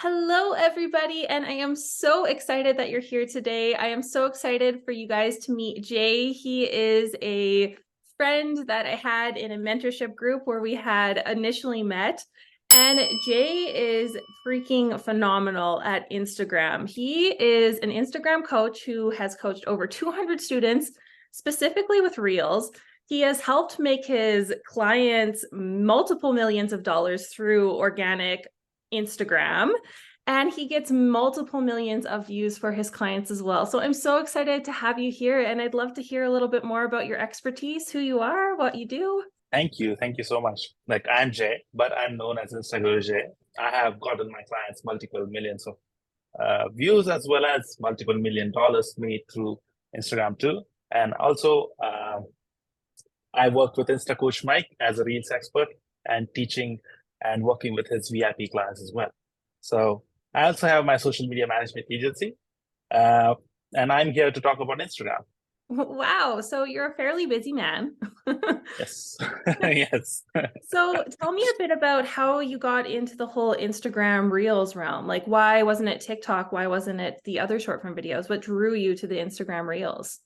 Hello, everybody, and I am so excited that you're here today. I am so excited for you guys to meet Jay. He is a friend that I had in a mentorship group where we had initially met. And Jay is freaking phenomenal at Instagram. He is an Instagram coach who has coached over 200 students, specifically with Reels. He has helped make his clients multiple millions of dollars through organic Instagram, and he gets multiple millions of views for his clients as well. So I'm so excited to have you here, and I'd love to hear a little bit more about your expertise, who you are, what you do. Thank you. Thank you so much. Like I'm Jay, but I'm known as Instagram Jay. I have gotten my clients multiple millions of views as well as multiple $1 million made through Instagram too. And also, I worked with InstaCoach Mike as a Reels expert and teaching and working with his VIP clients as well. So I also have my social media management agency, uh, and I'm here to talk about Instagram. Wow, so you're a fairly busy man. Yes, yes. So tell me a bit about how you got into the whole Instagram Reels realm. Like, why wasn't it TikTok? Why wasn't it the other short form videos? What drew you to the Instagram Reels?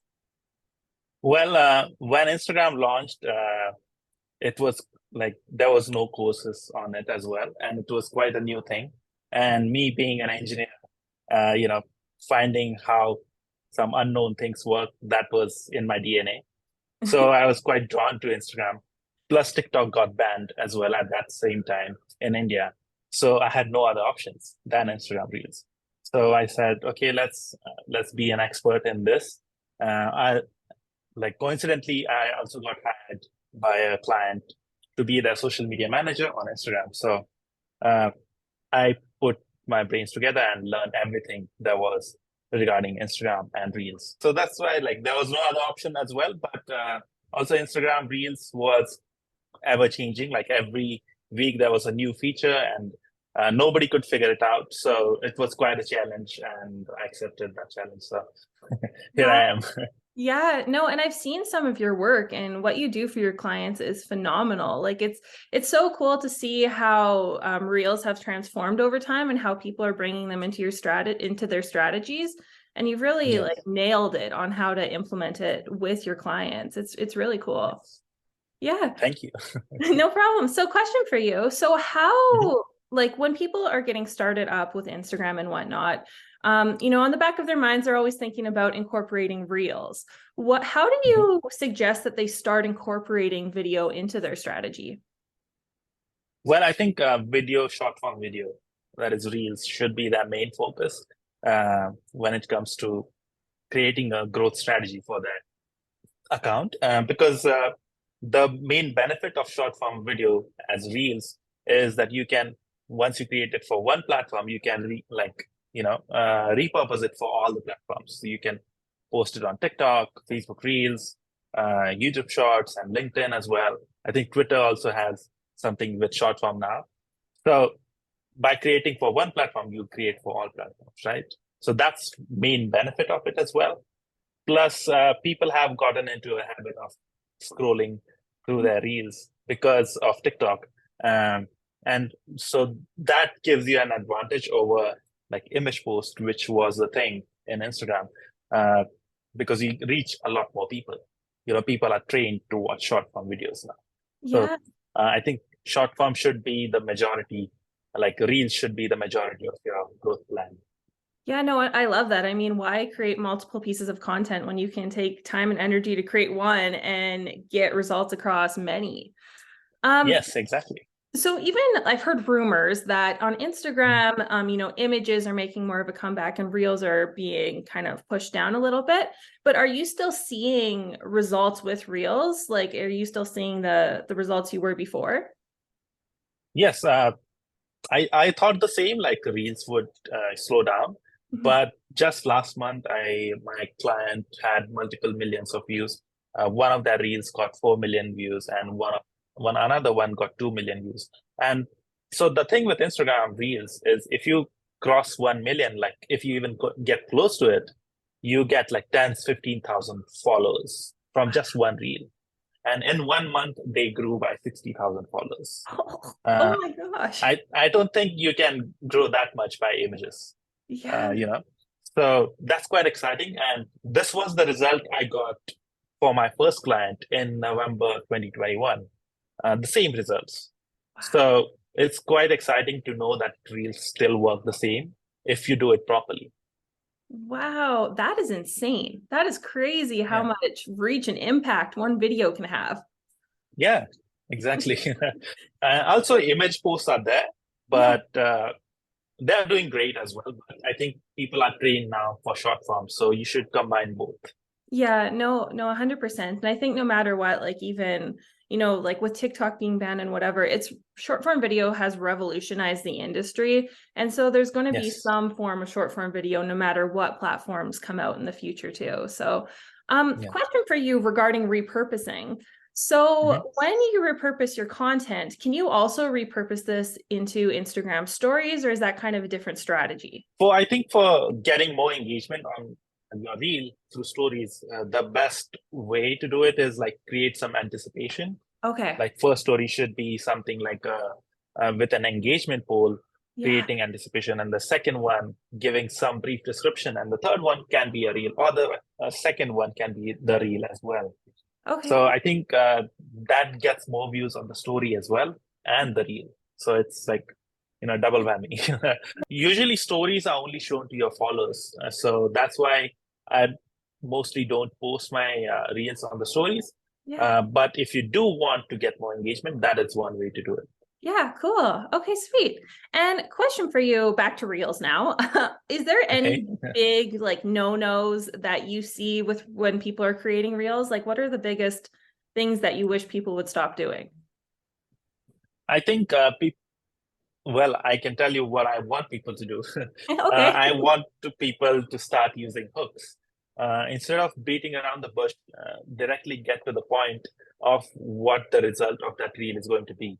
Well, when Instagram launched, it was like there was no courses on it as well, and it was quite a new thing. And me being an engineer, uh, you know, finding how some unknown things work, that was in my DNA. So I was quite drawn to Instagram. Plus, TikTok got banned as well at that same time in India. So I had no other options than Instagram Reels. So I said, okay, let's be an expert in this. I like coincidentally, I also got hired by a client to be their social media manager on Instagram. So uh, I put my brains together and learned everything there was regarding Instagram and Reels. So that's why like there was no other option as well. But also Instagram Reels was ever changing. Like every week there was a new feature and nobody could figure it out. So it was quite a challenge and I accepted that challenge. So here Yeah. I am. Yeah, no, and I've seen some of your work and what you do for your clients is phenomenal. Like it's so cool to see how Reels have transformed over time and how people are bringing them into into their strategies. And you've really like Yes. nailed it on how to implement it with your clients. It's really cool. Yes. Yeah, Thank you. no problem. So question for you. So Mhm. how, like when people are getting started up with Instagram and whatnot, on the back of their minds, they're always thinking about incorporating reels. How do Mhm. you suggest that they start incorporating video into their strategy? Well, I think video, short form video, that is Reels, should be their main focus when it comes to creating a growth strategy for their account. Because the main benefit of short form video as Reels is that you can, once you create it for one platform, you can repurpose it for all the platforms. So you can post it on TikTok, Facebook Reels, YouTube Shorts, and LinkedIn as well. I think Twitter also has something with short form now. So by creating for one platform, you create for all platforms, right? So that's main benefit of it as well. Plus, people have gotten into a habit of scrolling through their reels because of TikTok. Um, and so that gives you an advantage over like image post, which was the thing in Instagram, uh, because you reach a lot more people. People are trained to watch short form videos now. So Yeah. I think short form should be the majority, like reels should be the majority of your growth plan. Yeah, no, I love that. I mean, why create multiple pieces of content when you can take time and energy to create one and get results across many? Um, Yes, exactly. So even I've heard rumors that on Mhm. Instagram, images are making more of a comeback and reels are being kind of pushed down a little bit. But are you still seeing results with reels? Like, are you still seeing the results you were before? Yes, I thought the same, like Reels would slow down, Mhm. but just last month, my client had multiple millions of views. One of their Reels got 4 million views, and one another one got 2 million views. And so the thing with Instagram Reels is, if you cross 1 million, like if you even get close to it, you get like 10, 15,000 followers from just one reel. and in 1 month they grew by 60,000 followers. Oh Uh, my gosh. I don't think you can grow that much by images, Yeah. you know. So that's quite exciting. And this was the result I got for my first client in November 2021. The same results. Wow. So it's quite exciting to know that Reels still work the same if you do it properly. Wow, that is insane. That is crazy how Yeah. much reach and impact one video can have. Yeah, exactly. Also, image posts are there, Yeah. but they're doing great as well. But I think people are trained now for short form, so you should combine both. Yeah, no, 100%. And I think no matter what, like even, like with TikTok being banned and whatever, it's short form video has revolutionized the industry. And so there's going to be Yes. some form of short form video no matter what platforms come out in the future too. So, Yeah. question for you regarding repurposing. Mhm. So when you repurpose your content, can you also repurpose this into Instagram stories, or is that kind of a different strategy? I think for getting more engagement on your reel through stories, the best way to do it is like create some anticipation. Okay. Like first story should be something like with an engagement poll, Yeah. creating anticipation, and the second one giving some brief description, and the third one can be a reel, or the second one can be the reel as well. Okay. So I think that gets more views on the story as well and the reel. So it's like, double whammy. Usually stories are only shown to your followers. So that's why I mostly don't post my reels on the stories. Yeah. But if you do want to get more engagement, that is one way to do it. Yeah, cool. Okay, sweet. And question for you, back to Reels now. Is there Okay. any big like no-nos that you see with when people are creating Reels? Like what are the biggest things that you wish people would stop doing? I think well, I can tell you what I want people to do. Okay. I want people to start using hooks. Instead of beating around the bush, directly get to the point of what the result of that reel is going to be,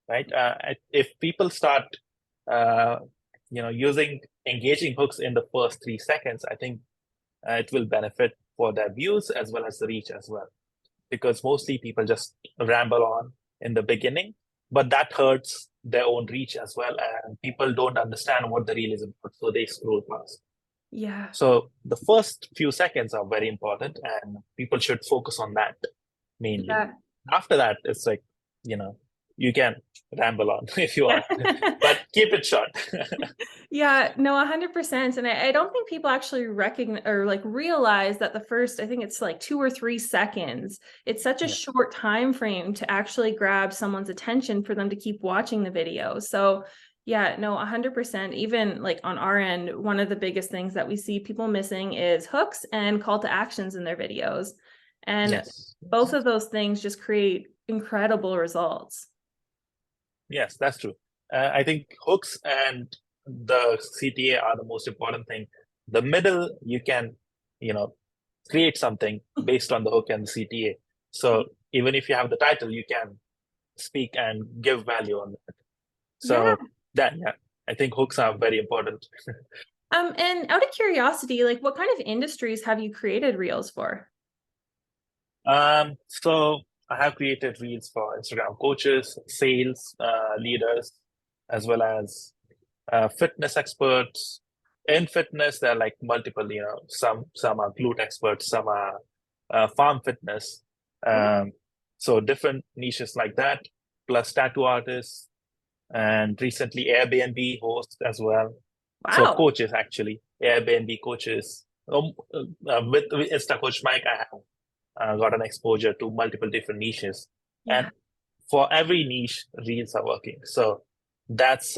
right? If people start, uh, using engaging hooks in the first 3 seconds, I think it will benefit for their views as well as the reach as well. Because mostly people just ramble on in the beginning, but that hurts their own reach as well. And people don't understand what the reel is about, so they scroll past. Yeah. So the first few seconds are very important, and people should focus on that mainly. Yeah. After that, it's like, you can ramble on if you want, but keep it short. Yeah, no, 100%. And I don't think people actually recognize or like realize that the first, I think it's like 2 or 3 seconds. It's such a Yeah. short time frame to actually grab someone's attention for them to keep watching the video. So yeah, no, 100%. Even like on our end, one of the biggest things that we see people missing is hooks and call to actions in their videos. And Yes. both of those things just create incredible results. Yes, that's true. I think hooks and the CTA are the most important thing. The middle, you can, you know, create something based on the hook and the CTA. So even if you have the title, you can speak and give value on that. Yeah. So yeah, I think hooks are very important. And out of curiosity, like what kind of industries have you created reels for? So I have created reels for Instagram coaches, sales leaders, as well as fitness experts. In fitness, there are like multiple, some are glute experts, some are farm fitness. Cool. So different niches like that, plus tattoo artists, and recently Airbnb hosts as well. So Wow. coaches actually, Airbnb coaches. With Insta Coach Mike, I have got an exposure to multiple different niches, Yeah. and for every niche, reels are working. So that's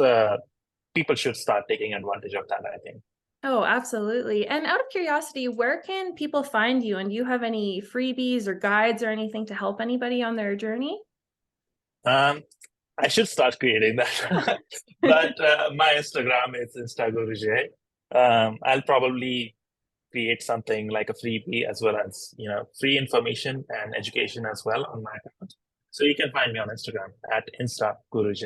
people should start taking advantage of that, I think. Oh, absolutely. And out of curiosity, where can people find you? And do you have any freebies or guides or anything to help anybody on their journey? Um, I should start creating that, but my Instagram is instaguruj. I'll probably create something like a freebie as well as free information and education as well on my account. So you can find me on Instagram at instaguruj.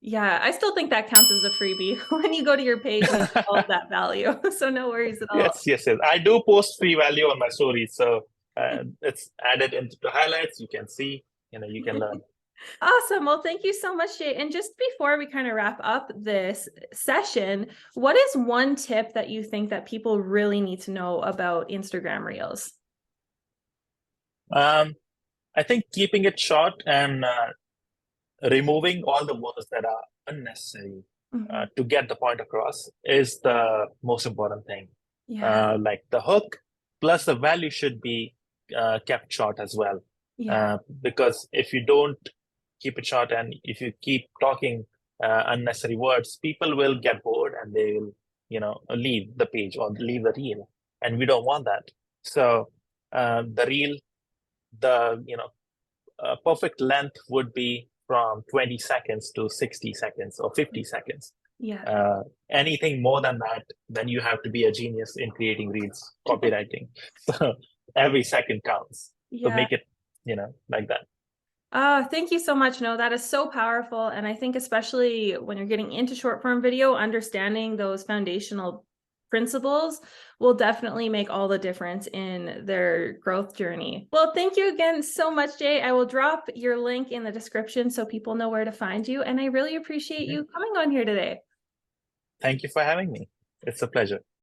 Yeah, I still think that counts as a freebie. When you go to your page, you see all of that value. So no worries at all. Yes, yes, yes. I do post free value on my stories, so It's added into the highlights. You can see, you can learn. Awesome. Well, thank you so much, Jay. And just before we kind of wrap up this session, what is one tip that you think that people really need to know about Instagram Reels? Um, I think keeping it short and removing all the words that are unnecessary Mhm. to get the point across is the most important thing. Yeah. Like the hook plus the value should be kept short as well. Yeah. Because if you don't keep it short and if you keep talking unnecessary words, people will get bored and they will, leave the page or leave the reel. And we don't want that. So the reel, the perfect length would be from 20 seconds to 60 seconds or 50 seconds. Yeah. Anything more than that, then you have to be a genius in creating reels, copywriting. So every second counts. So Yeah. make it, like that. Thank you so much. No, that is so powerful. And I think especially when you're getting into short form video, understanding those foundational principles will definitely make all the difference in their growth journey. Well, thank you again so much, Jay. I will drop your link in the description so people know where to find you. And I really appreciate you coming on here today. Thank you for having me. It's a pleasure.